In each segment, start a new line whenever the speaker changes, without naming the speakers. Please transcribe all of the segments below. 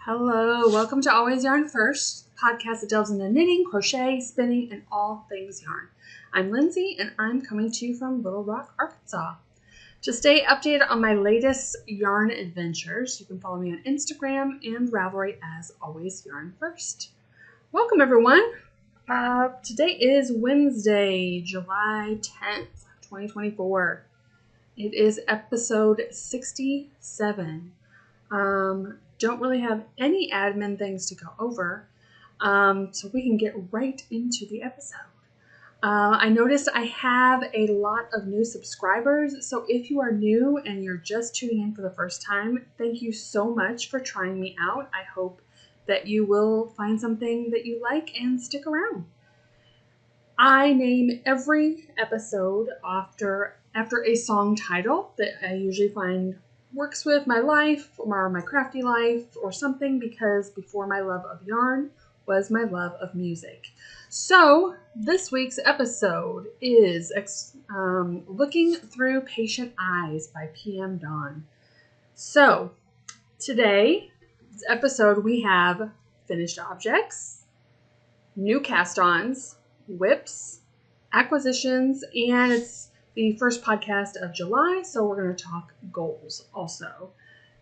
Hello, welcome to Always Yarn First, podcast that delves into knitting, crochet, spinning, and all things yarn. I'm Lindsay, and I'm coming to you from Little Rock, Arkansas. To stay updated on my latest yarn adventures, you can follow me on Instagram and Ravelry as Always Yarn First. Welcome, everyone. Today is Wednesday, July 10th, 2024. It is episode 67. Don't really have any admin things to go over, so we can get right into the episode. I noticed I have a lot of new subscribers, so if you are new and you're just tuning in for the first time, thank you so much for trying me out. I hope that you will find something that you like and stick around. I name every episode after a song title that I usually find works with my life or my crafty life or something, because before my love of yarn was my love of music. So this week's episode is Looking Through Patient Eyes by PM Dawn. So today's episode we have finished objects, new cast-ons, whips, acquisitions, and it's the first podcast of July, so we're going to talk goals also.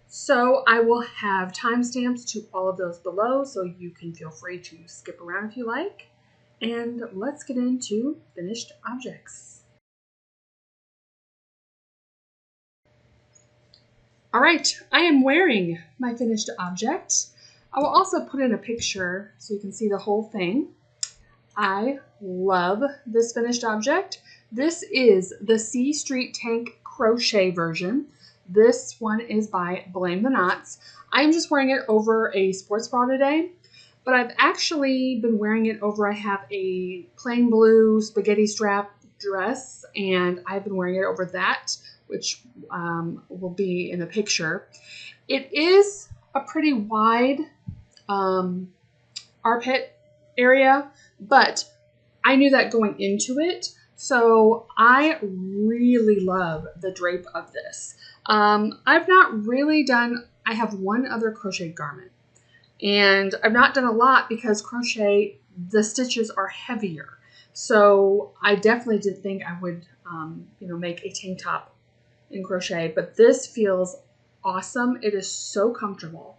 So I will have timestamps to all of those below, so you can feel free to skip around if you like. And let's get into finished objects. All right, I am wearing my finished object. I will also put in a picture so you can see the whole thing. I love this finished object. This is the C Street Tank crochet version. This one is by Blame the Knots. I'm just wearing it over a sports bra today, but I've actually been wearing it over, I have a plain blue spaghetti strap dress, and I've been wearing it over that, which will be in the picture. It is a pretty wide armpit area, but I knew that going into it. So I really love the drape of this. I've not really done, I have one other crochet garment, and I've not done a lot because crochet, the stitches are heavier. So I definitely did think I would, make a tank top in crochet, but this feels awesome. It is so comfortable.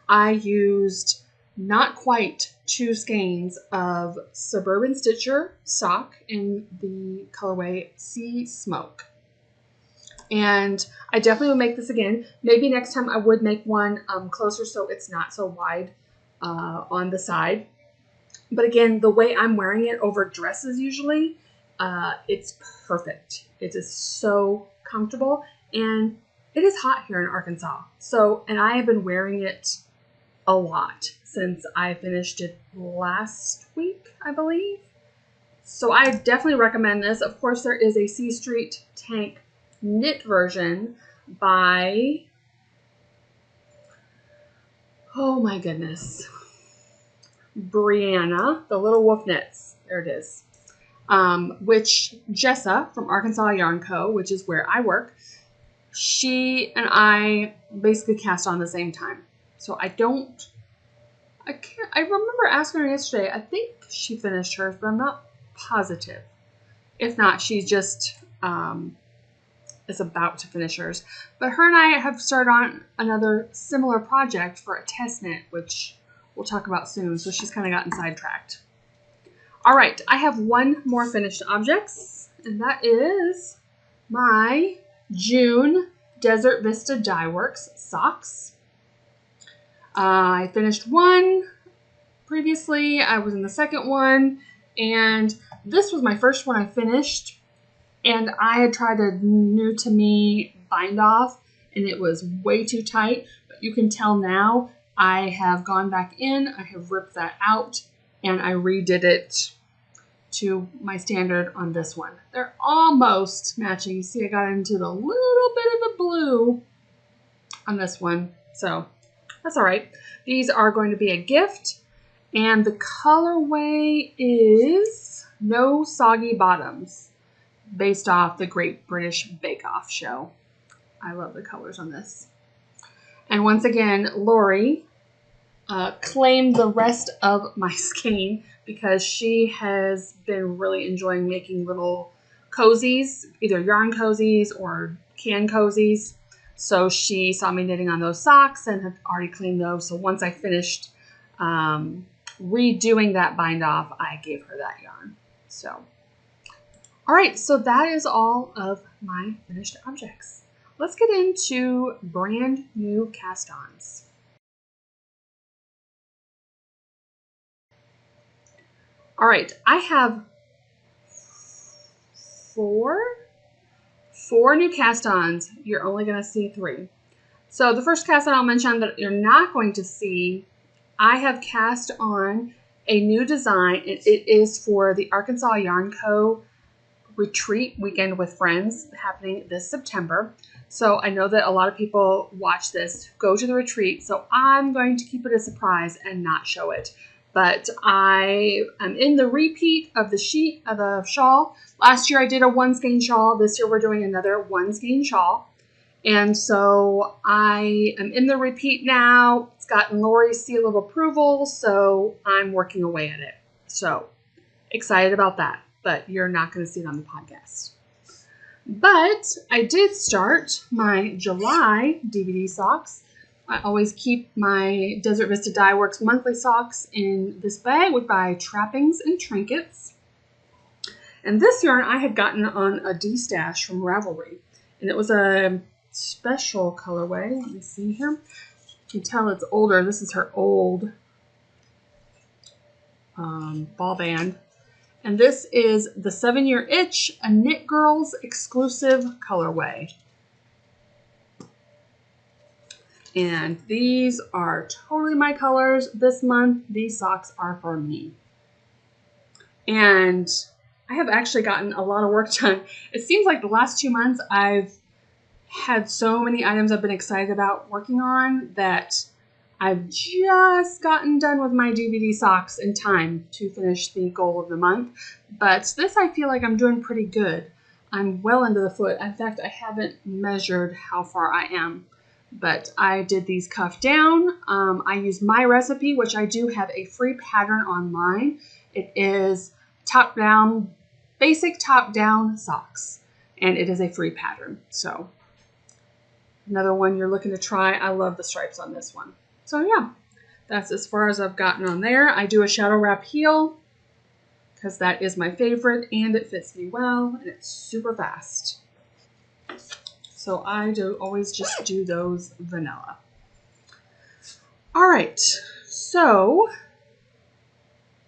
I used not quite 2 skeins of Suburban Stitcher sock in the colorway Sea Smoke. And I definitely would make this again. Maybe next time I would make one closer so it's not so wide on the side. But again, the way I'm wearing it over dresses usually, it's perfect. It is so comfortable, and it is hot here in Arkansas. So, and I have been wearing it a lot since I finished it last week, I believe. So I definitely recommend this. Of course, there is a C Street Tank knit version by, oh my goodness, Brianna, the Little Wolf Knits. There it is. Which Jessa from Arkansas Yarn Co., which is where I work, she and I basically cast on the same time. So I remember asking her yesterday, I think she finished hers, but I'm not positive. If not, she just is about to finish hers. But her and I have started on another similar project for a test knit, which we'll talk about soon. So she's kind of gotten sidetracked. All right, I have one more finished objects, and that is my June Desert Vista Dyeworks socks. I finished one previously. I was in the second one, and this was my first one I finished, and I had tried a new to me bind off, and it was way too tight. But you can tell now I have gone back in, I have ripped that out, and I redid it to my standard on this one. They're almost matching. You see, I got into the little bit of the blue on this one, so that's all right. These are going to be a gift, and the colorway is No Soggy Bottoms, based off the Great British Bake Off show. I love the colors on this. And once again, Lori claim the rest of my skein because she has been really enjoying making little cozies, either yarn cozies or can cozies. So she saw me knitting on those socks and had already cleaned those. So once I finished redoing that bind off, I gave her that yarn. So, all right, so that is all of my finished objects. Let's get into brand new cast-ons. All right, I have four new cast-ons. You're only going to see 3. So the first cast-on I'll mention that you're not going to see, I have cast on a new design. It is for the Arkansas Yarn Co. retreat weekend with friends happening this September. So I know that a lot of people watch this, go to the retreat. So I'm going to keep it a surprise and not show it. But I am in the repeat of the sheet of the shawl. Last year I did a 1 skein shawl. This year we're doing another 1 skein shawl. And so I am in the repeat now. It's gotten Lori's seal of approval, so I'm working away at it. So excited about that, but you're not going to see it on the podcast. But I did start my July DVD socks. I always keep my Desert Vista Dyeworks monthly socks in this bag by Trappings and Trinkets. And this yarn I had gotten on a D-stash from Ravelry. And it was a special colorway. Let me see here. You can tell it's older. This is her old ball band. And this is the 7-Year Itch, a Knit Girls exclusive colorway. And these are totally my colors this month. These socks are for me. And I have actually gotten a lot of work done. It seems like the last 2 months I've had so many items I've been excited about working on that I've just gotten done with my DVD socks in time to finish the goal of the month. But this I feel like I'm doing pretty good. I'm well into the foot. In fact, I haven't measured how far I am. But I did these cuff down. I used my recipe, which I do have a free pattern online. It is top down, basic top down socks. And it is a free pattern. So another one you're looking to try. I love the stripes on this one. So yeah, that's as far as I've gotten on there. I do a shadow wrap heel because that is my favorite and it fits me well and it's super fast. So I do always just do those vanilla. All right, so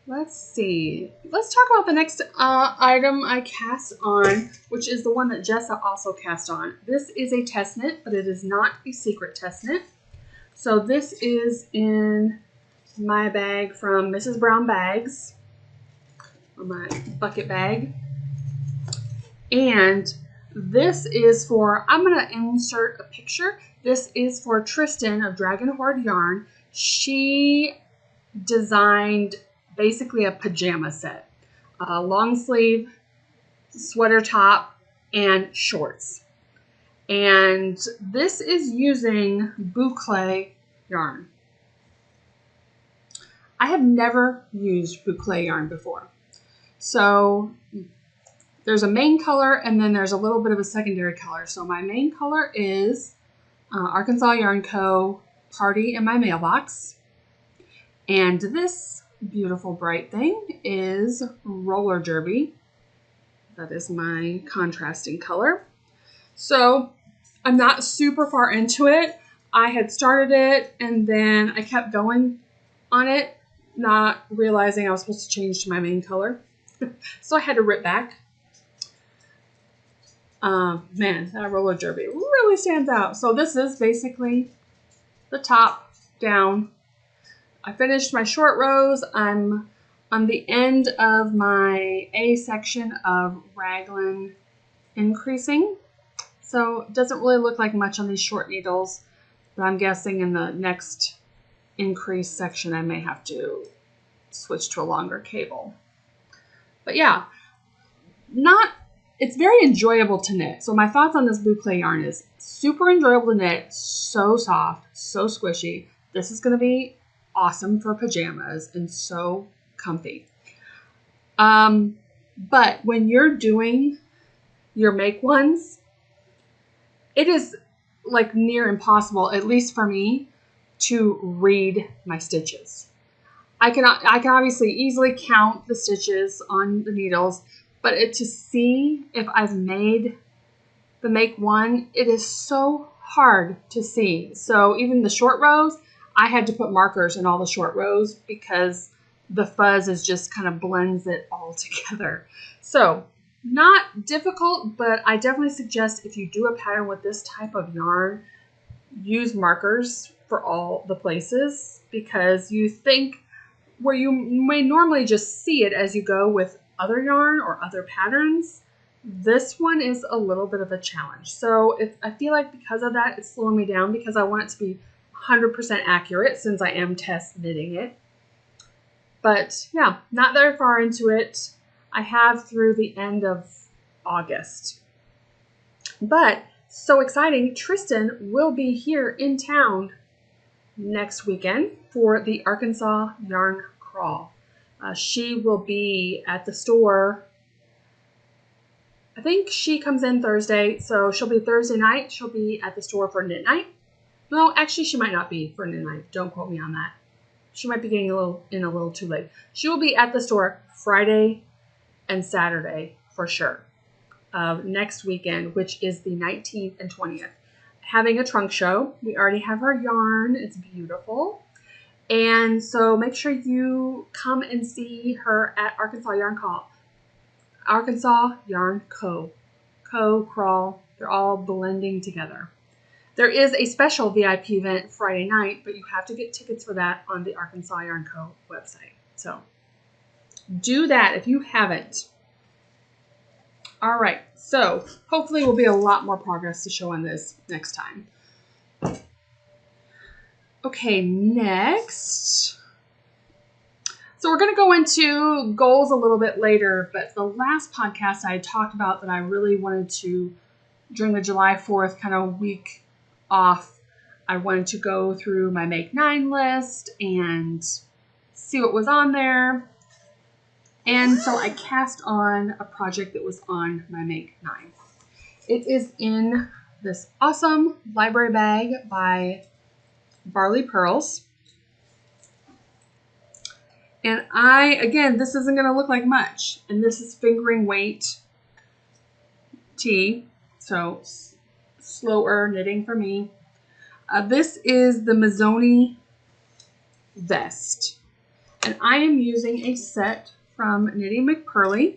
let's see. Let's talk about the next item I cast on, which is the one that Jessa also cast on. This is a test knit, but it is not a secret test knit. So this is in my bag from Mrs. Brown Bags, or my bucket bag. And this is for, I'm going to insert a picture. This is for Tristan of Dragon Hoard Yarn. She designed basically a pajama set. A long sleeve, sweater top, and shorts. And this is using Boucle yarn. I have never used Boucle yarn before. So there's a main color and then there's a little bit of a secondary color. So my main color is Arkansas Yarn Co. Party in my Mailbox. And this beautiful bright thing is Roller Derby. That is my contrasting color. So I'm not super far into it. I had started it and then I kept going on it, not realizing I was supposed to change to my main color. So I had to rip back. Man, that Roller Derby really stands out. So this is basically the top down. I finished my short rows. I'm on the end of my A section of raglan increasing. So it doesn't really look like much on these short needles, but I'm guessing in the next increase section I may have to switch to a longer cable. But yeah, it's very enjoyable to knit. So my thoughts on this Boucle yarn is super enjoyable to knit, so soft, so squishy. This is going to be awesome for pajamas and so comfy. But when you're doing your make ones, it is like near impossible, at least for me, to read my stitches. I can obviously easily count the stitches on the needles, but to see if I've made the make one, it is so hard to see. So even the short rows, I had to put markers in all the short rows because the fuzz is just kind of blends it all together. So not difficult, but I definitely suggest if you do a pattern with this type of yarn, use markers for all the places, because you think where you may normally just see it as you go with other yarn or other patterns, this one is a little bit of a challenge. So I feel like because of that, it's slowing me down because I want it to be 100% accurate since I am test knitting it. But yeah, not very far into it. I have through the end of August. But so exciting, Tristan will be here in town next weekend for the Arkansas Yarn Crawl. She will be at the store. I think she comes in Thursday, so she'll be Thursday night. She'll be at the store for knit night. No, actually, she might not be for knit night. Don't quote me on that. She might be getting a little too late. She will be at the store Friday and Saturday for sure. Next weekend, which is the 19th and 20th. Having a trunk show. We already have her yarn. It's beautiful. And so make sure you come and see her at Arkansas Yarn Call. Arkansas Yarn Co. Crawl. They're all blending together. There is a special VIP event Friday night, but you have to get tickets for that on the Arkansas Yarn Co. website. So do that if you haven't. All right, so hopefully we'll be a lot more progress to show on this next time. Okay, next. So we're going to go into goals a little bit later, but the last podcast I talked about that I really wanted to, during the July 4th kind of week off, I wanted to go through my Make 9 list and see what was on there. And so I cast on a project that was on my Make 9. It is in this awesome library bag by Barley Purls. And again, this isn't going to look like much. And this is fingering weight tee. So slower knitting for me. This is the Mizzoni vest. And I am using a set from Knitty McPurly.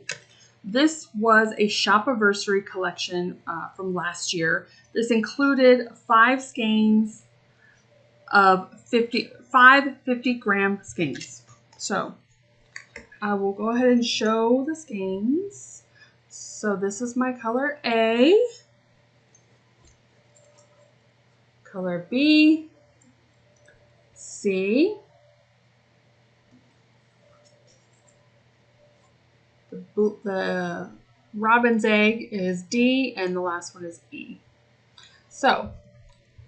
This was a Shopaversary collection from last year. This included 5 skeins of 50-gram skeins. So I will go ahead and show the skeins. So this is my color A, color B, C, the robin's egg is D, and the last one is E. So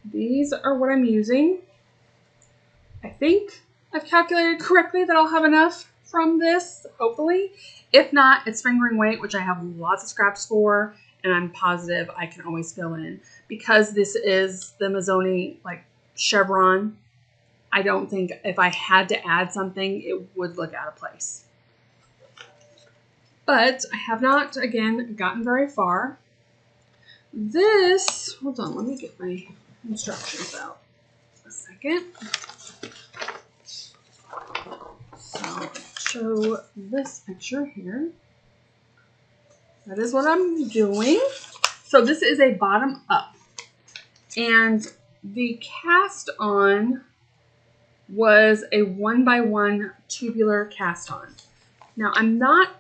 these are what I'm using. I think I've calculated correctly that I'll have enough from this, hopefully. If not, it's fingering weight, which I have lots of scraps for, and I'm positive I can always fill in. Because this is the Mizzoni like chevron, I don't think if I had to add something, it would look out of place. But I have not, again, gotten very far. This, hold on, let me get my instructions out a second. So, show this picture here. That is what I'm doing. So this is a bottom up. And the cast on was a 1x1 tubular cast on. Now, I'm not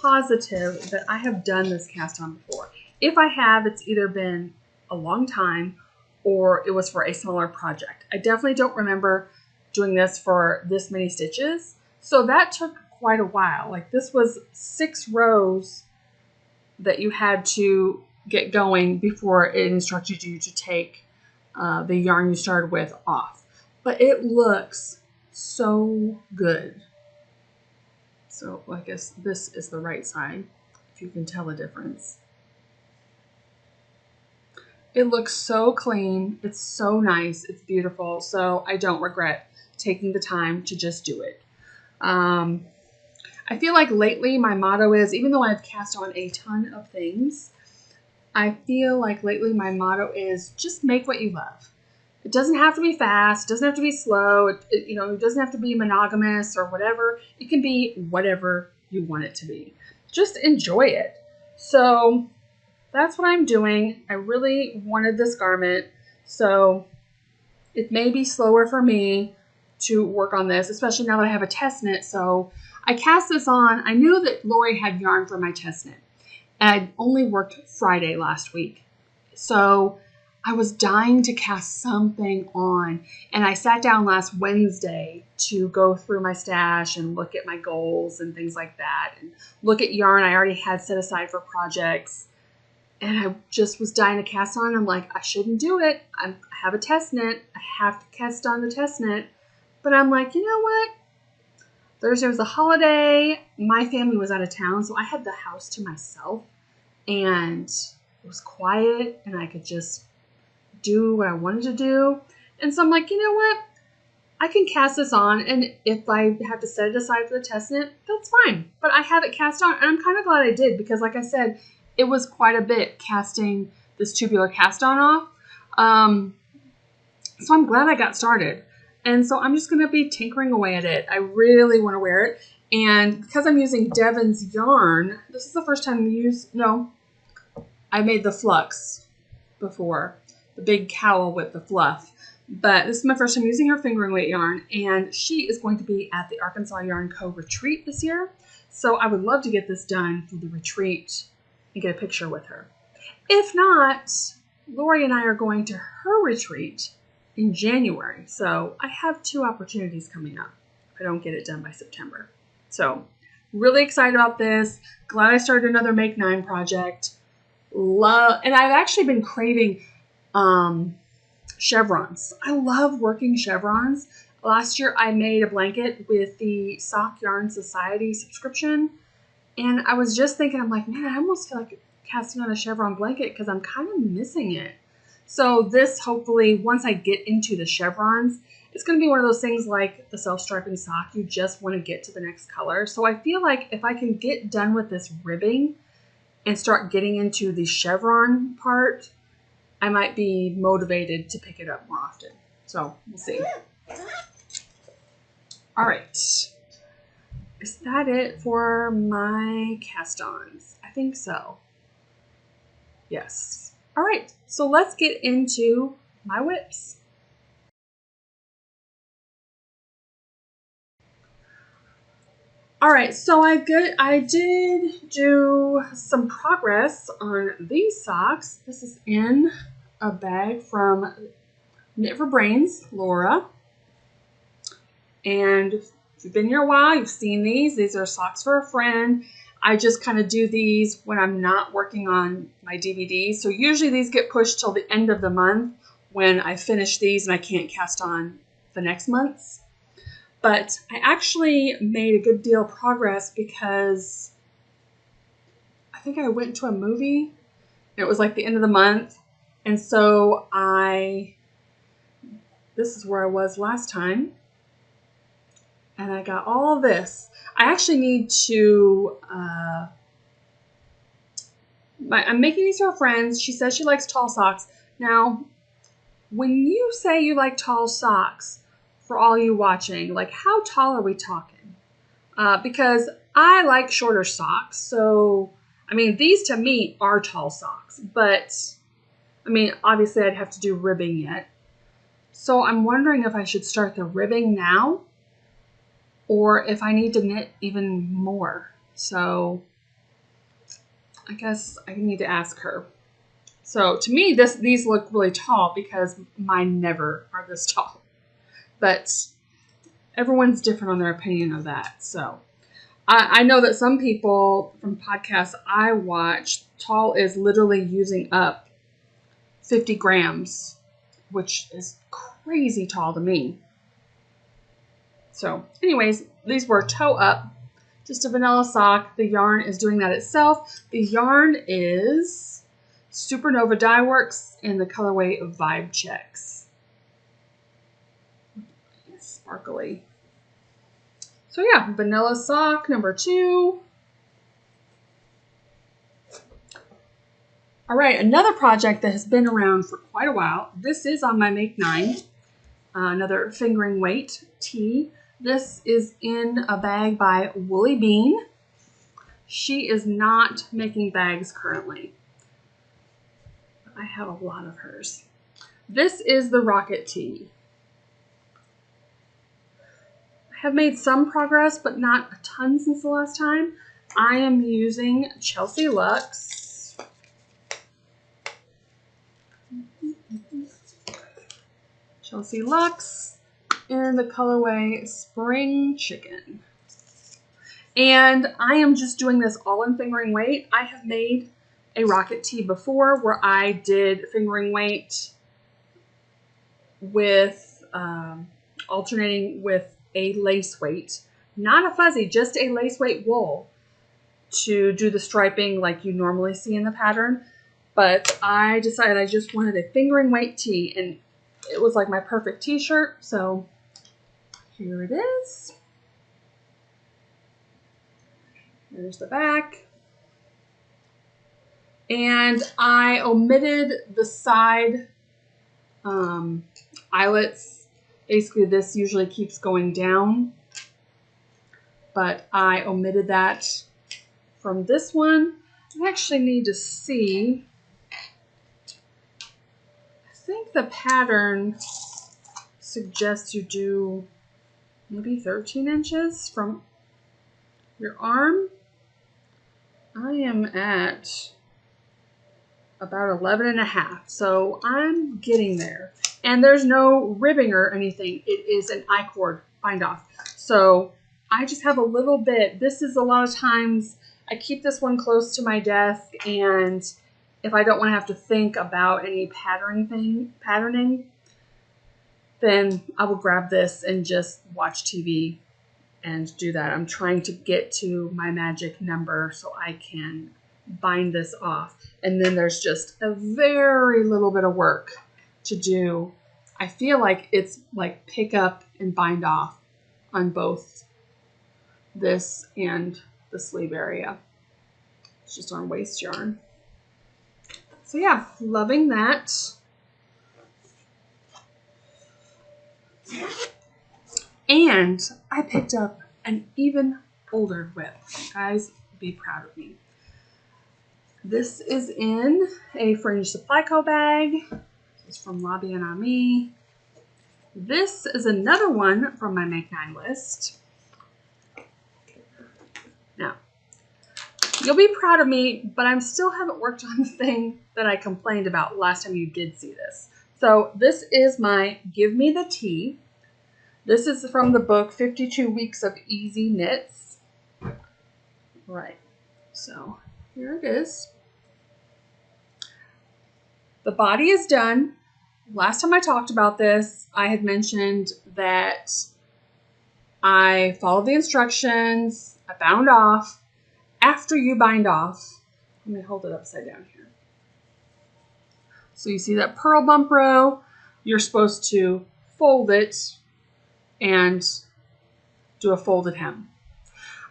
positive that I have done this cast on before. If I have, it's either been a long time or it was for a smaller project. I definitely don't remember doing this for this many stitches. So that took quite a while. Like this was 6 rows that you had to get going before it instructed you to take the yarn you started with off. But it looks so good. So I guess this is the right side, if you can tell the difference. It looks so clean. It's so nice. It's beautiful. So I don't regret taking the time to just do it. I feel like lately my motto is, even though I've cast on a ton of things, I feel like lately my motto is just make what you love. It doesn't have to be fast. It doesn't have to be slow. It doesn't have to be monogamous or whatever. It can be whatever you want it to be. Just enjoy it. So that's what I'm doing. I really wanted this garment, so it may be slower for me to work on this, especially now that I have a test knit. So I cast this on. I knew that Lori had yarn for my test knit, and I only worked Friday last week. So I was dying to cast something on, and I sat down last Wednesday to go through my stash and look at my goals and things like that, and look at yarn I already had set aside for projects. And I just was dying to cast on. I'm like, I shouldn't do it. I have a test knit. I have to cast on the test knit. But I'm like, you know what? Thursday was a holiday. My family was out of town, so I had the house to myself. And it was quiet, and I could just do what I wanted to do. And so I'm like, you know what? I can cast this on, and if I have to set it aside for the test knit, that's fine. But I have it cast on, and I'm kind of glad I did, because like I said, it was quite a bit casting this tubular cast on off. So I'm glad I got started. And so I'm just going to be tinkering away at it. I really want to wear it. And because I'm using Devon's yarn, this is the first time I made the flux before. The big cowl with the fluff. But this is my first time using her fingering weight yarn. And she is going to be at the Arkansas Yarn Co. retreat this year. So I would love to get this done for the retreat and get a picture with her. If not, Lori and I are going to her retreat in January. So I have 2 opportunities coming up if I don't get it done by September. So really excited about this. Glad I started another Make 9 project. And I've actually been craving chevrons. I love working chevrons. Last year I made a blanket with the Sock Yarn Society subscription. And I was just thinking, I'm like, man, I almost feel like casting on a chevron blanket because I'm kind of missing it. So this, hopefully, once I get into the chevrons, it's going to be one of those things like the self-striping sock. You just want to get to the next color. So I feel like if I can get done with this ribbing and start getting into the chevron part, I might be motivated to pick it up more often. So we'll see. All right. Is that it for my cast-ons? I think so. Yes. All right, so let's get into my whips. All right, so I did do some progress on these socks. This is in a bag from Knit for Brains, Laura. And if you've been here a while, you've seen these. These are socks for a friend. I just kind of do these when I'm not working on my DVDs. So usually these get pushed till the end of the month when I finish these and I can't cast on the next month's. But I actually made a good deal of progress because I think I went to a movie. It was like the end of the month. And so this is where I was last time. And I got all this. I actually need to, I'm making these for her friends. She says she likes tall socks. Now, when you say you like tall socks, for all you watching, like how tall are we talking? Because I like shorter socks. So, I mean, these to me are tall socks. But, I mean, obviously I'd have to do ribbing yet. So I'm wondering if I should start the ribbing now, or if I need to knit even more. So I guess I need to ask her. So to me, these look really tall because mine never are this tall. But everyone's different on their opinion of that. So I know that some people from podcasts I watch, tall is literally using up 50 grams, which is crazy tall to me. So anyways, these were toe up, just a vanilla sock. The yarn is doing that itself. The yarn is Supernova Dyeworks in the colorway of Vibe Checks. Sparkly. So yeah, vanilla sock number 2. All right, another project that has been around for quite a while. This is on my Make 9, another fingering weight tee. This is in a bag by Woolly Bean. She is not making bags currently. I have a lot of hers. This is the Rocket Tee. I have made some progress, but not a ton since the last time. I am using Chelsea Luxe. Chelsea Luxe in the colorway Spring Chicken. And I am just doing this all in fingering weight. I have made a Rocket Tee before where I did fingering weight with alternating with a lace weight, not a fuzzy, just a lace weight wool to do the striping like you normally see in the pattern. But I decided I just wanted a fingering weight tee, and it was like my perfect t-shirt, so here it is. There's the back. And I omitted the side eyelets. Basically, this usually keeps going down, but I omitted that from this one. I actually need to see. I think the pattern suggests you do maybe 13 inches from your arm. I am at about 11 and a half, so I'm getting there. And there's no ribbing or anything. It is an I-cord bind off. So I just have a little bit. This is a lot of times I keep this one close to my desk, and if I don't want to have to think about any patterning, then I will grab this and just watch TV and do that. I'm trying to get to my magic number so I can bind this off. And then there's just a very little bit of work to do. I feel like it's like pick up and bind off on both this and the sleeve area. It's just on waist yarn. So yeah, loving that. And I picked up an even older whip. Guys, be proud of me. This is in a Fringe Supply Co bag. It's from La Bien Amie. This is another one from my Make 9 list. Now, you'll be proud of me, but I still haven't worked on the thing that I complained about last time you did see this. So this is my Give Me the Tea. This is from the book 52 Weeks of Easy Knits. Right, so here it is. The body is done. Last time I talked about this, I had mentioned that I followed the instructions, I bound off. After you bind off, let me hold it upside down here. So you see that purl bump row, you're supposed to fold it and do a folded hem.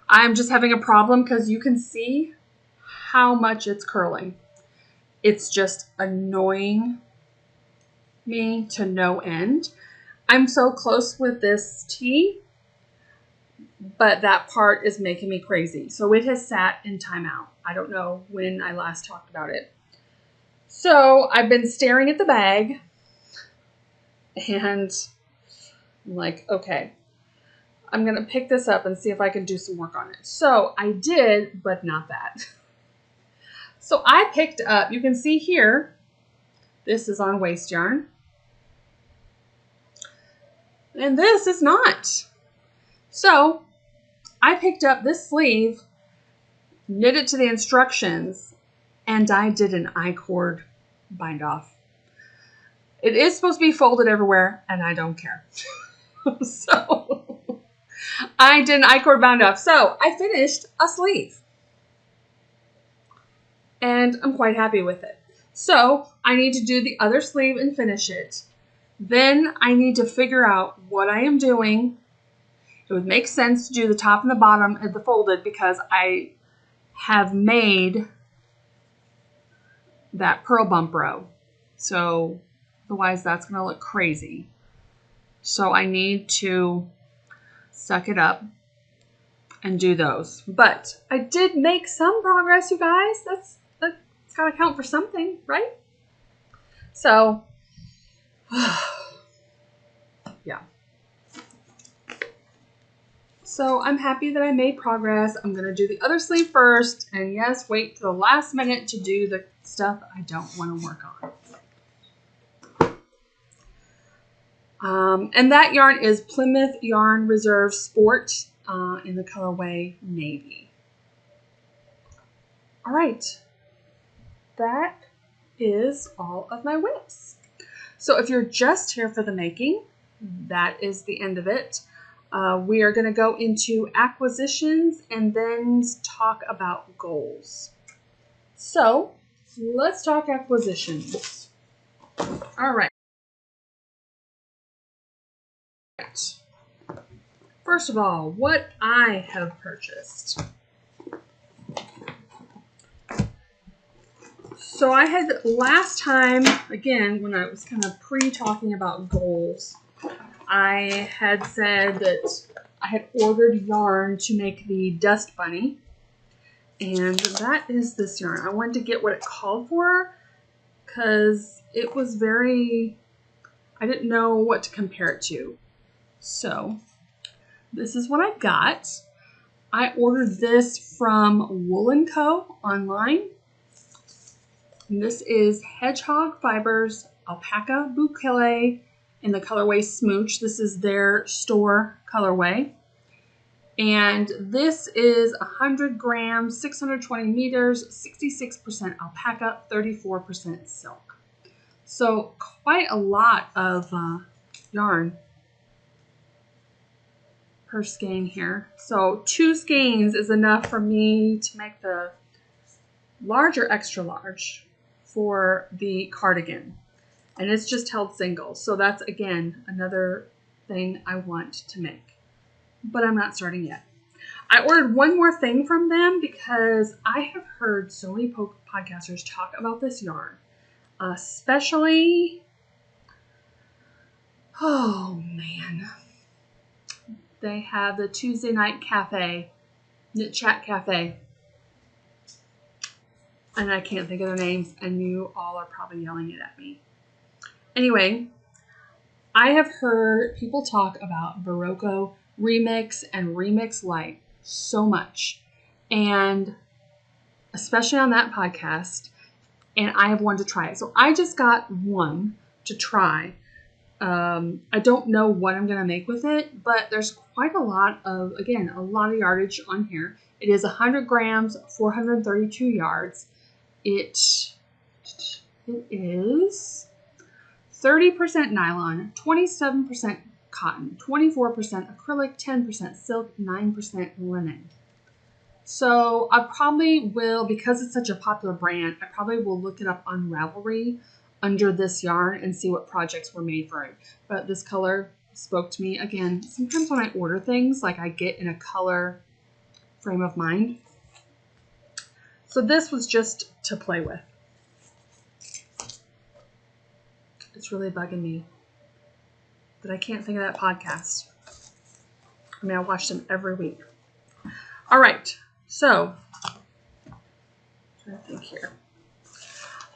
I'm just having a problem because you can see how much it's curling. It's just annoying me to no end. I'm so close with this tee, but that part is making me crazy. So it has sat in timeout. I don't know when I last talked about it. So I've been staring at the bag and I'm like, okay, I'm going to pick this up and see if I can do some work on it. So I did, but not that. So I picked up, you can see here, this is on waist yarn. And this is not. So I picked up this sleeve, knit it to the instructions, and I did an I-cord bind off. It is supposed to be folded everywhere, and I don't care. So I didn't I-cord bound up. So I finished a sleeve. And I'm quite happy with it. So I need to do the other sleeve and finish it. Then I need to figure out what I am doing. It would make sense to do the top and the bottom of the folded because I have made that purl bump row. So otherwise that's going to look crazy. So I need to suck it up and do those. But I did make some progress, you guys. That's got to count for something, right? So, yeah. So I'm happy that I made progress. I'm going to do the other sleeve first. And yes, wait to the last minute to do the stuff I don't want to work on. And that yarn is Plymouth Yarn Reserve Sport in the colorway Navy. All right. That is all of my whips. So if you're just here for the making, that is the end of it. We are going to go into acquisitions and then talk about goals. So let's talk acquisitions. All right. First of all, what I have purchased. So I had last time, again, when I was kind of pre-talking about goals, I had said that I had ordered yarn to make the dust bunny. And that is this yarn. I wanted to get what it called for because it was very, I didn't know what to compare it to. So this is what I got. I ordered this from Wool Co. online. And this is Hedgehog Fibers Alpaca Boucle in the colorway Smooch. This is their store colorway. And this is 100 grams, 620 meters, 66% alpaca, 34% silk. So quite a lot of yarn per skein here. So 2 skeins is enough for me to make the large or extra large for the cardigan. And it's just held single. So that's, again, another thing I want to make. But I'm not starting yet. I ordered one more thing from them because I have heard so many podcasters talk about this yarn. Especially, oh man, they have the Tuesday Night Cafe, Knit Chat Cafe. And I can't think of their names, and you all are probably yelling it at me. Anyway, I have heard people talk about Barocco Remix and Remix Light so much, and especially on that podcast, and I have wanted to try it. So I just got one to try. I don't know what I'm going to make with it, but there's quite a lot of, again, a lot of yardage on here. It is 100 grams, 432 yards. It is 30% nylon, 27% cotton, 24% acrylic, 10% silk, 9% linen. So I probably will, because it's such a popular brand, I probably will look it up on Ravelry under this yarn and see what projects were made for it. But this color spoke to me. Again, sometimes when I order things, like I get in a color frame of mind. So this was just to play with. It's really bugging me that I can't think of that podcast. I mean, I watch them every week. All right, so I'm trying to think here.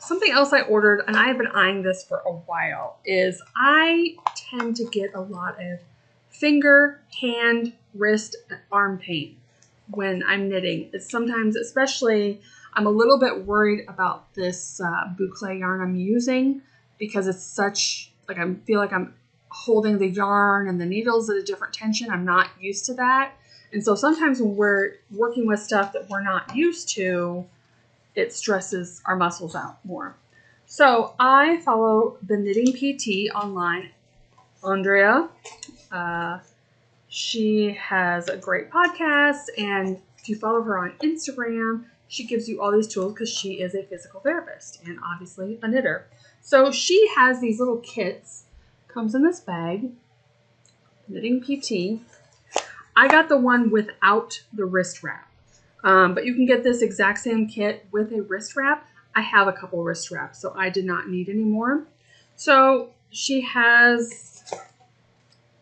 Something else I ordered, and I have been eyeing this for a while, is I tend to get a lot of finger, hand, wrist, and arm pain when I'm knitting. It's sometimes, especially, I'm a little bit worried about this Boucle yarn I'm using because it's such, like I feel like I'm holding the yarn and the needles at a different tension. I'm not used to that. And so sometimes when we're working with stuff that we're not used to, it stresses our muscles out more. So I follow the Knitting PT online, Andrea. She has a great podcast, and if you follow her on Instagram, she gives you all these tools because she is a physical therapist and obviously a knitter. So she has these little kits. Comes in this bag. Knitting PT. I got the one without the wrist wrap. But you can get this exact same kit with a wrist wrap. I have a couple wrist wraps, so I did not need any more. So she has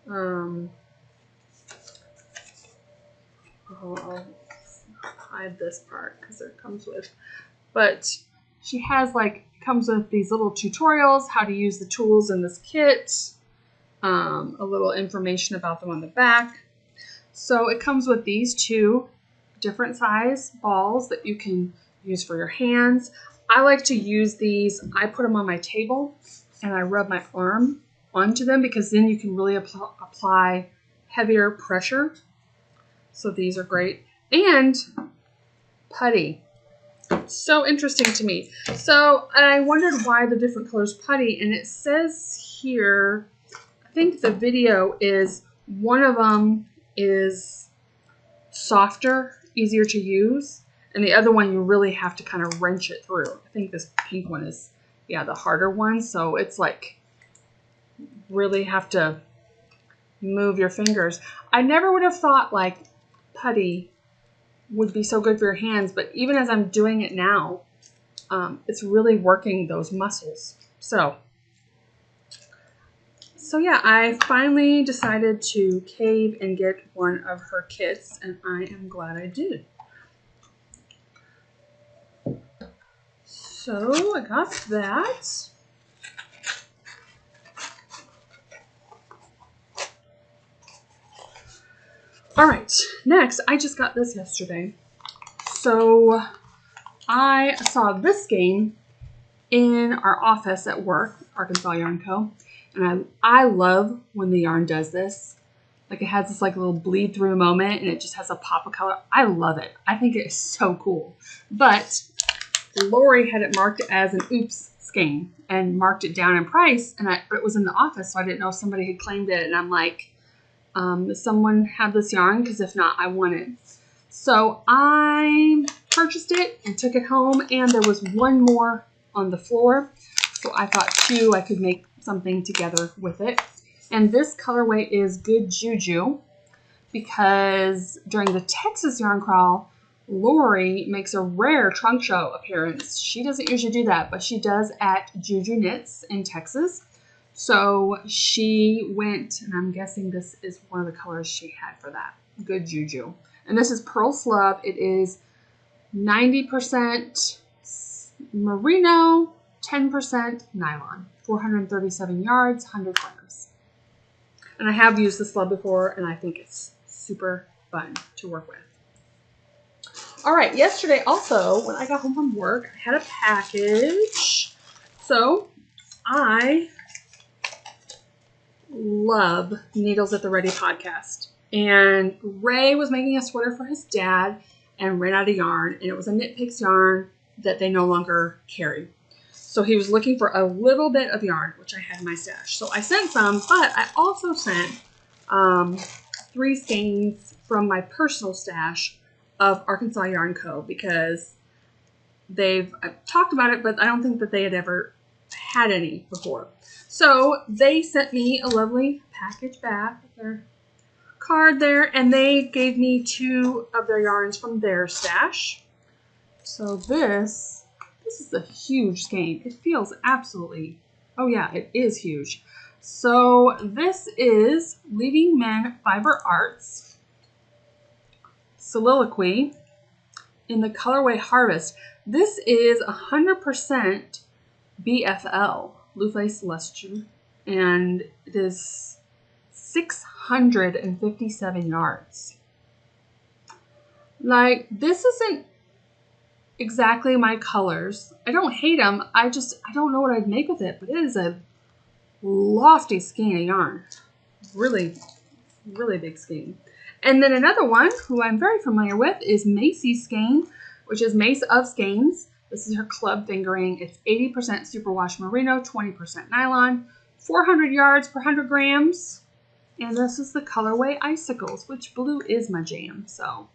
I'll hide this part because it comes with, but she has comes with these little tutorials, how to use the tools in this kit, a little information about them on the back. So it comes with these two different size balls that you can use for your hands. I like to use these, I put them on my table and I rub my arm onto them because then you can really apply heavier pressure. So these are great. And putty. So interesting to me. So I wondered why the different colors putty, and it says here, I think the video is one of them is softer, easier to use, and the other one you really have to kind of wrench it through. I think this pink one is, yeah, the harder one. So it's like really have to move your fingers. I never would have thought like putty would be so good for your hands, but even as I'm doing it now, it's really working those muscles. So yeah, I finally decided to cave and get one of her kits, and I am glad I did. So I got that. All right, next, I just got this yesterday. So I saw this skein in our office at work, Arkansas Yarn Co. And I love when the yarn does this. Like it has this like little bleed through moment and it just has a pop of color. I love it. I think it is so cool. But Lori had it marked as an oops skein and marked it down in price. And it was in the office, so I didn't know if somebody had claimed it. And I'm like, does someone have this yarn? Because if not, I want it. So I purchased it and took it home, and there was one more on the floor. So I thought two, I could make something together with it. And this colorway is Good Juju because during the Texas Yarn Crawl, Lori makes a rare trunk show appearance. She doesn't usually do that, but she does at Juju Knits in Texas. So she went, and I'm guessing this is one of the colors she had for that. Good Juju. And this is Pearl Slub. It is 90% merino, 10% nylon. 437 yards, 100 grams. And I have used the slub before, and I think it's super fun to work with. All right, yesterday also, when I got home from work, I had a package. So I love Needles at the Ready podcast. And Ray was making a sweater for his dad and ran out of yarn. And it was a Knit Picks yarn that they no longer carry. So he was looking for a little bit of yarn, which I had in my stash. So I sent some, but I also sent 3 skeins from my personal stash of Arkansas Yarn Co. because I've talked about it, but I don't think that they had ever had any before. So they sent me a lovely package back with their card there, and they gave me 2 of their yarns from their stash. So this is a huge skein. It feels absolutely, oh yeah, it is huge. So this is Leading Men Fiber Arts Soliloquy in the colorway Harvest. This is 100% BFL, Luxe Celestial, and it is 657 yards. Like, this isn't exactly my colors. I don't hate them. I don't know what I'd make with it, but it is a lofty skein of yarn. Really, really big skein. And then another one who I'm very familiar with is Macy's skein, which is Mace of Skeins. This is her club fingering. It's 80% superwash merino, 20% nylon, 400 yards per 100 grams. And this is the colorway Icicles, which blue is my jam. So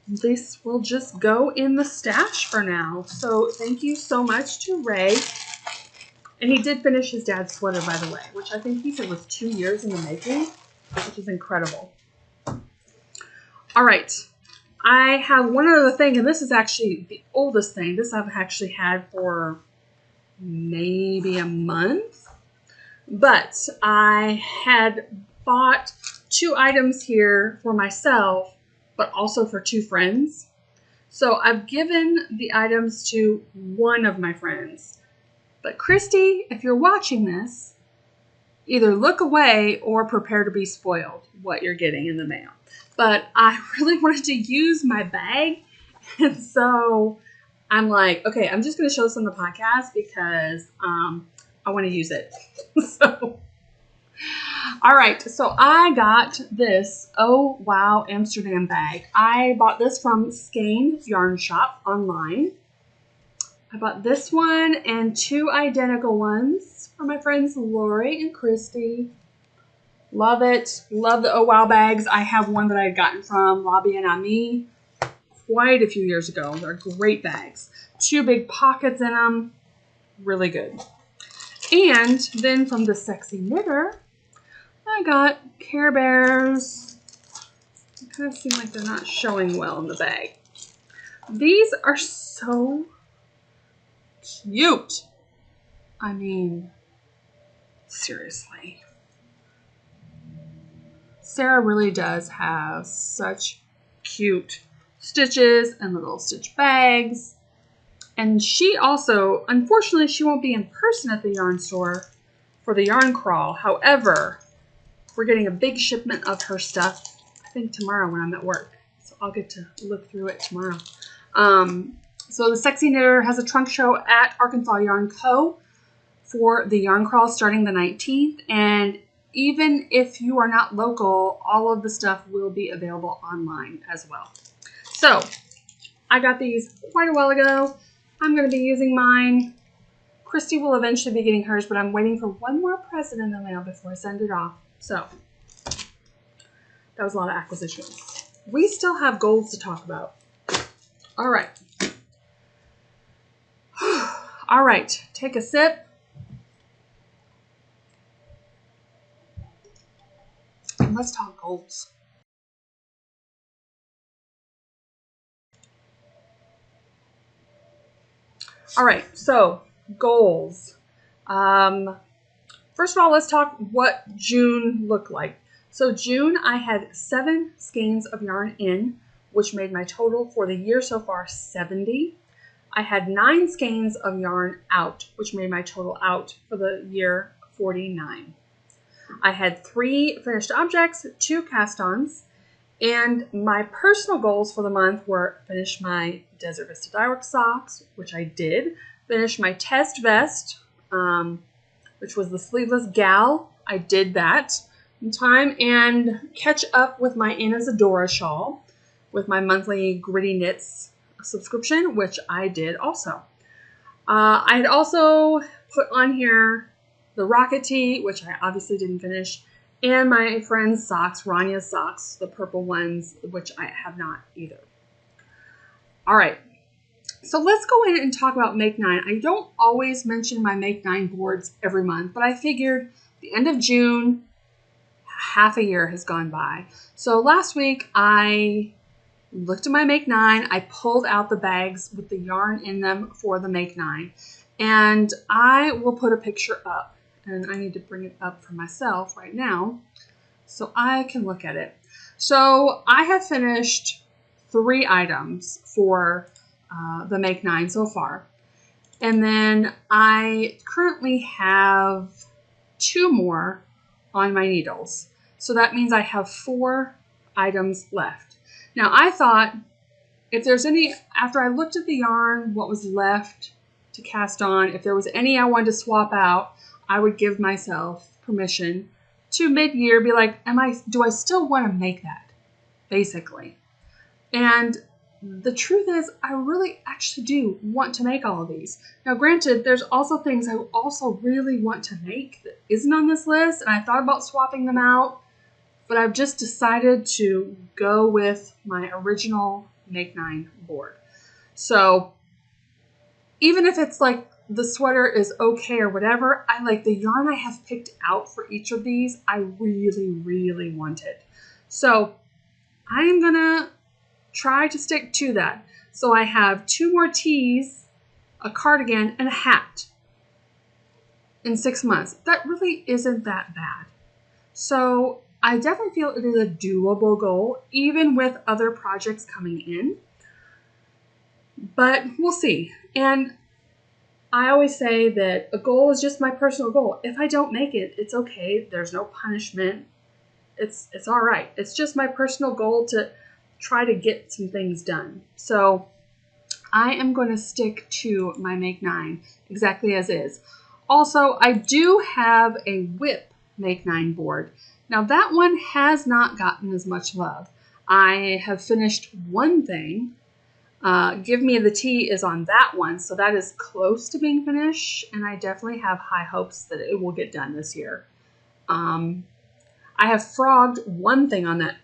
this will just go in the stash for now. So thank you so much to Ray. And he did finish his dad's sweater, by the way, which I think he said was 2 years in the making, which is incredible. All right. I have one other thing, and this is actually the oldest thing. This I've actually had for maybe a month. But I had bought 2 items here for myself, but also for 2 friends. So I've given the items to one of my friends. But Christy, if you're watching this, either look away or prepare to be spoiled what you're getting in the mail. But I really wanted to use my bag. And so I'm like, okay, I'm just going to show this on the podcast because I want to use it. So, all right. So I got this OhWow Amsterdam bag. I bought this from Skein Yarn Shop online. I bought this one and 2 identical ones for my friends Lori and Christy. Love it. Love the OhWow bags. I have one that I had gotten from Lobby and Ami quite a few years ago. They're great bags. 2 big pockets in them. Really good. And then from the Sexy Knitter, I got Care Bears. They kind of seem like they're not showing well in the bag. These are so cute. I mean, seriously. Sarah really does have such cute stitches and little stitch bags. And she also, unfortunately, she won't be in person at the yarn store for the yarn crawl. However, we're getting a big shipment of her stuff, I think tomorrow when I'm at work. So I'll get to look through it tomorrow. So the Sexy Knitter has a trunk show at Arkansas Yarn Co. for the yarn crawl starting the 19th. And even if you are not local, all of the stuff will be available online as well. So I got these quite a while ago. I'm going to be using mine. Christy will eventually be getting hers, but I'm waiting for one more present in the mail before I send it off. So that was a lot of acquisitions. We still have golds to talk about. All right. All right. Take a sip. And let's talk golds. All right, so goals. First of all, let's talk what June looked like. So June, I had 7 skeins of yarn in, which made my total for the year so far 70. I had 9 skeins of yarn out, which made my total out for the year 49. I had 3 finished objects, 2 cast-ons, and my personal goals for the month were finish my Desert Vista Dyeworks socks, which I did. Finish my test vest, which was the sleeveless gal. I did that in time. And catch up with my Anna Zadora shawl with my monthly Gritty Knits subscription, which I did also. I had also put on here the Rocket Tee, which I obviously didn't finish, and my friend's socks, Ranya's socks, the purple ones, which I have not either. All right, so let's go in and talk about Make 9. I don't always mention my Make 9 boards every month, but I figured the end of June, half a year has gone by. So last week I looked at my Make 9. I pulled out the bags with the yarn in them for the Make 9. And I will put a picture up. And I need to bring it up for myself right now so I can look at it. So I have finished 3 items for the Make 9 so far. And then I currently have 2 more on my needles. So that means I have 4 items left. Now I thought if there's any, after I looked at the yarn, what was left to cast on, if there was any I wanted to swap out, I would give myself permission to mid-year be like, do I still want to make that? Basically. And the truth is, I really actually do want to make all of these. Now, granted, there's also things I also really want to make that isn't on this list, and I thought about swapping them out, but I've just decided to go with my original Make 9 board. So, even if it's like the sweater is okay or whatever, I like the yarn I have picked out for each of these, I really, really wanted. So, I am gonna try to stick to that. So I have 2 more tees, a cardigan, and a hat in 6 months. That really isn't that bad. So I definitely feel it is a doable goal, even with other projects coming in. But we'll see. And I always say that a goal is just my personal goal. If I don't make it, it's okay. There's no punishment. It's all right. It's just my personal goal to try to get some things done. So I am going to stick to my Make 9 exactly as is. Also, I do have a whip Make 9 board. Now that one has not gotten as much love. I have finished one thing. Give Me the Tea is on that one, so that is close to being finished, and I definitely have high hopes that it will get done this year. I have frogged one thing on that.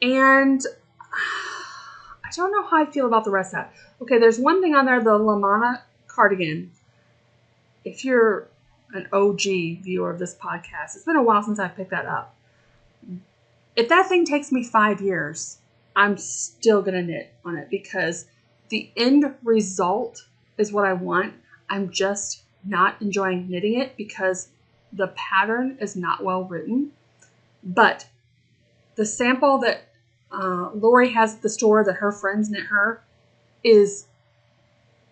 And I don't know how I feel about the rest of that. Okay, there's one thing on there, the Lamana cardigan. If you're an OG viewer of this podcast, it's been a while since I've picked that up. If that thing takes me 5 years, I'm still going to knit on it because the end result is what I want. I'm just not enjoying knitting it because the pattern is not well written. But the sample that Lori has at the store that her friends knit her is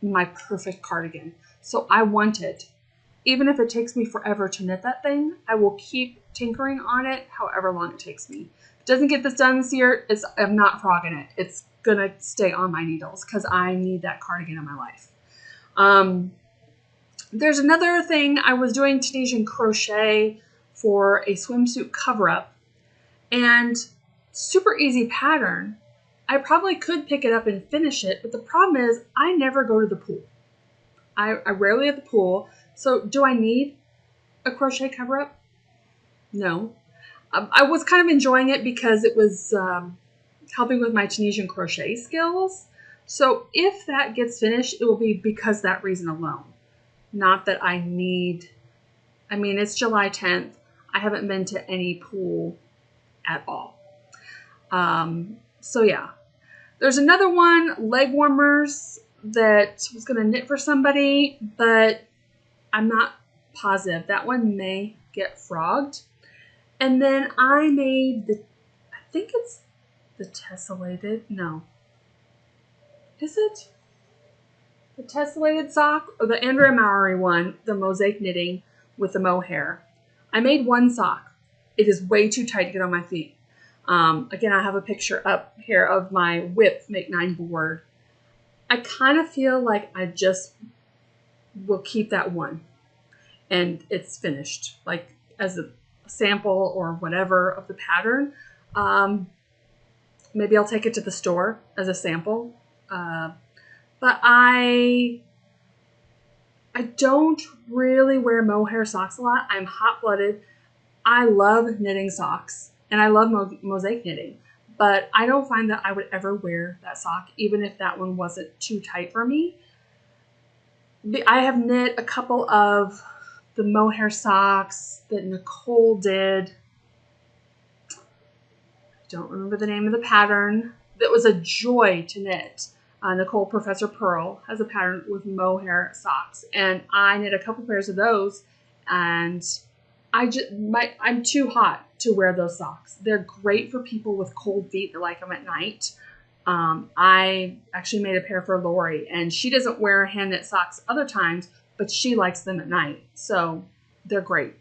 my perfect cardigan. So I want it. Even if it takes me forever to knit that thing, I will keep tinkering on it however long it takes me. If it doesn't get this done this year, I'm not frogging it. It's going to stay on my needles because I need that cardigan in my life. There's another thing. I was doing Tunisian crochet for a swimsuit cover-up. And super easy pattern. I probably could pick it up and finish it, but the problem is I never go to the pool. I rarely at the pool. So do I need a crochet cover-up? No. I was kind of enjoying it because it was helping with my Tunisian crochet skills. So if that gets finished, it will be because of that reason alone. Not that I need, I mean, it's July 10th. I haven't been to any pool at all. So yeah, there's another one, leg warmers, that was going to knit for somebody, but I'm not positive. That one may get frogged. And then I made I think it's the tessellated, no. Is it? The tessellated sock or the Andrea Mowry one, the mosaic knitting with the mohair. I made one sock. It is way too tight to get on my feet. Again, I have a picture up here of my whip Make 9 board. I kind of feel like I just will keep that one and it's finished, like as a sample or whatever of the pattern. Maybe I'll take it to the store as a sample. But I don't really wear mohair socks a lot. I'm hot-blooded. I love knitting socks, and I love mosaic knitting, but I don't find that I would ever wear that sock, even if that one wasn't too tight for me. I have knit a couple of the mohair socks that Nicole did. I don't remember the name of the pattern. That was a joy to knit. Nicole Professor Pearl has a pattern with mohair socks, and I knit a couple pairs of those, and I'm too hot to wear those socks. They're great for people with cold feet that like them at night. I actually made a pair for Lori, and she doesn't wear hand knit socks other times, but she likes them at night, so they're great.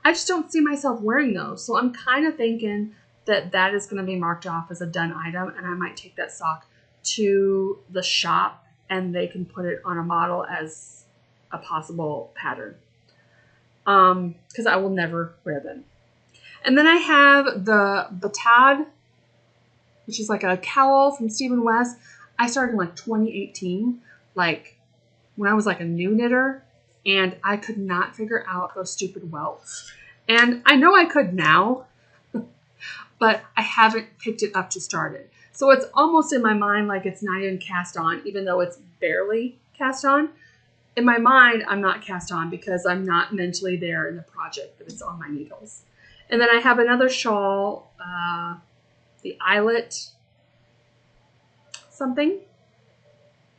I just don't see myself wearing those, so I'm kind of thinking that is going to be marked off as a done item, and I might take that sock to the shop and they can put it on a model as a possible pattern, because I will never wear them. And then I have the Batad which is like a cowl from Stephen West. I started in like 2018, like when I was like a new knitter, and I could not figure out those stupid welts. And I know I could now, but I haven't picked it up to start it. So it's almost in my mind like it's not even cast on, even though it's barely cast on. In my mind, I'm not cast on because I'm not mentally there in the project, but it's on my needles. And then I have another shawl, the Eyelet something,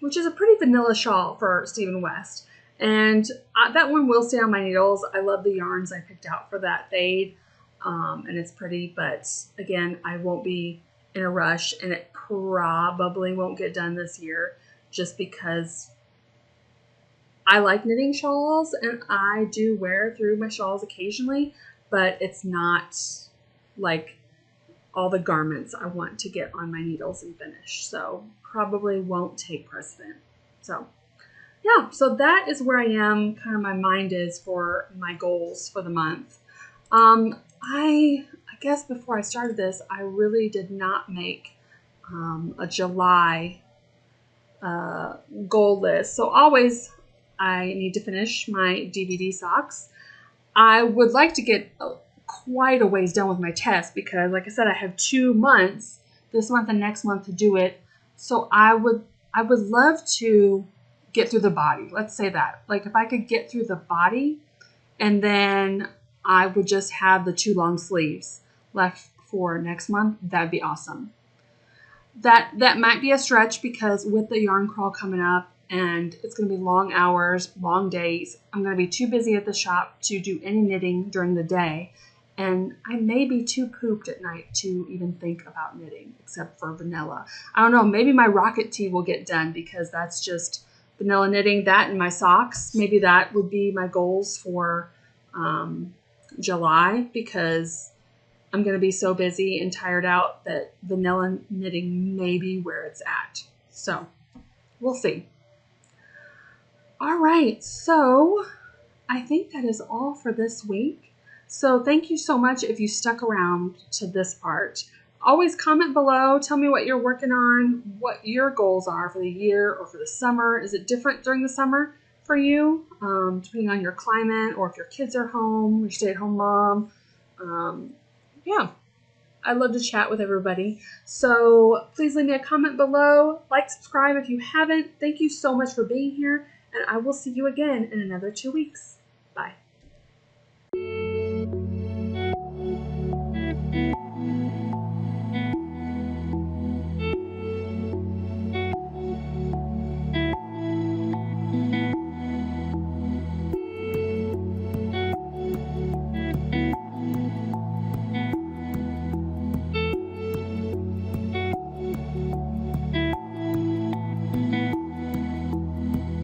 which is a pretty vanilla shawl for Stephen West. And that one will stay on my needles. I love the yarns I picked out for that fade. And it's pretty, but again, I won't be in a rush, and it probably won't get done this year just because I like knitting shawls and I do wear through my shawls occasionally, but it's not like all the garments I want to get on my needles and finish. So probably won't take precedent. So yeah, so that is where I am, kind of my mind is for my goals for the month. I guess before I started this, I really did not make a July goal list. So always I need to finish my DVD socks. I would like to get quite a ways done with my test because, like I said, I have 2 months, this month and next month, to do it. So I would love to get through the body. Let's say that. Like if I could get through the body, and then I would just have the 2 long sleeves left for next month, that'd be awesome. That might be a stretch because with the yarn crawl coming up and it's going to be long hours, long days, I'm going to be too busy at the shop to do any knitting during the day. And I may be too pooped at night to even think about knitting, except for vanilla. I don't know, maybe my rocket tee will get done because that's just vanilla knitting. That and my socks, maybe that would be my goals for July, because I'm going to be so busy and tired out that vanilla knitting may be where it's at. So we'll see. All right, so I think that is all for this week. So thank you so much if you stuck around to this part. Always comment below. Tell me what you're working on, what your goals are for the year or for the summer. Is it different during the summer for you, depending on your climate, or if your kids are home, your stay-at-home mom? Yeah, I'd love to chat with everybody. So please leave me a comment below. Like, subscribe if you haven't. Thank you so much for being here, and I will see you again in another 2 weeks. Bye.